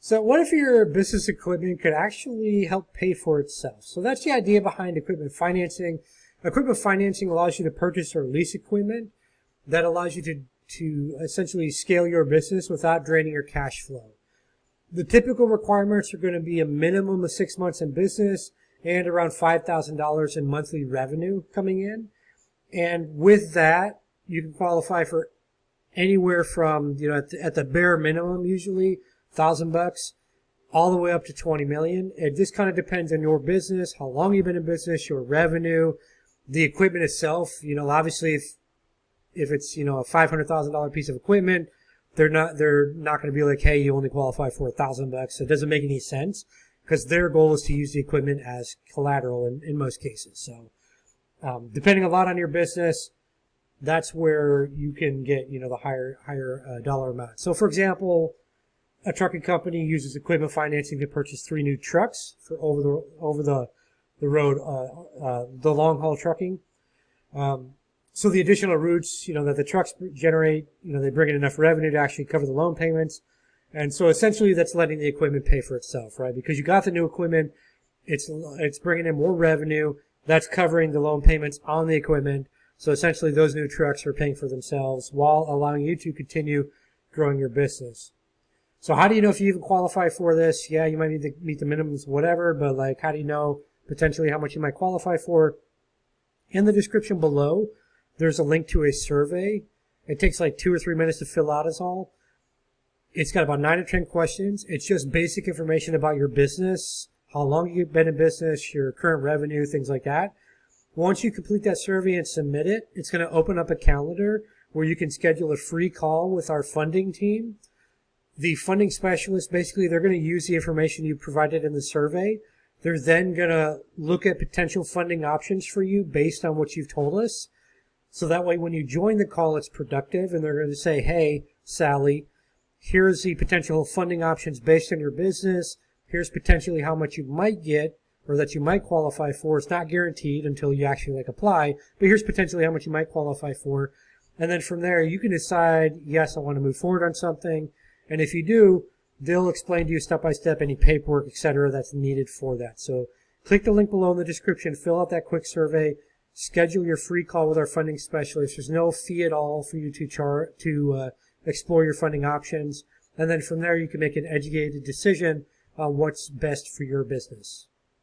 So what if your business equipment could actually help pay for itself? So that's the idea behind equipment financing. Equipment financing allows you to purchase or lease equipment that allows you to essentially scale your business without draining your cash flow. The typical requirements are going to be a minimum of 6 months in business and around $5,000 in monthly revenue coming in. And with that, you can qualify for anywhere from, at the bare minimum, usually $1,000 all the way up to 20 million. It just kind of depends on your business, how long you've been in business, your revenue, the equipment itself. Obviously if it's, a $500,000 piece of equipment, they're not going to be like, hey, you only qualify for $1,000. It doesn't make any sense because their goal is to use the equipment as collateral in most cases. So, depending a lot on your business, that's where you can get, the higher dollar amount. So for example, a trucking company uses equipment financing to purchase 3 new trucks for over the road, the long haul trucking. So the additional routes, that the trucks generate, they bring in enough revenue to actually cover the loan payments. And so essentially that's letting the equipment pay for itself, right? Because you got the new equipment, it's bringing in more revenue. That's covering the loan payments on the equipment. So essentially those new trucks are paying for themselves while allowing you to continue growing your business. So how do you know if you even qualify for this? Yeah, you might need to meet the minimums, whatever, but how do you know potentially how much you might qualify for? In the description below, there's a link to a survey. It takes 2 or 3 minutes to fill out is all. It's got about 9 or 10 questions. It's just basic information about your business, how long you've been in business, your current revenue, things like that. Once you complete that survey and submit it, it's going to open up a calendar where you can schedule a free call with our funding team. The funding specialist, basically, they're going to use the information you provided in the survey. They're then going to look at potential funding options for you based on what you've told us. So that way, when you join the call, it's productive, and they're going to say, hey, Sally, here's the potential funding options based on your business. Here's potentially how much you might get or that you might qualify for. It's not guaranteed until you actually apply, but here's potentially how much you might qualify for. And then from there, you can decide, yes, I want to move forward on something. And if you do, they'll explain to you step by step any paperwork, etc., that's needed for that. So click the link below in the description, fill out that quick survey, schedule your free call with our funding specialist. There's no fee at all for you to explore your funding options. And then from there, you can make an educated decision on what's best for your business.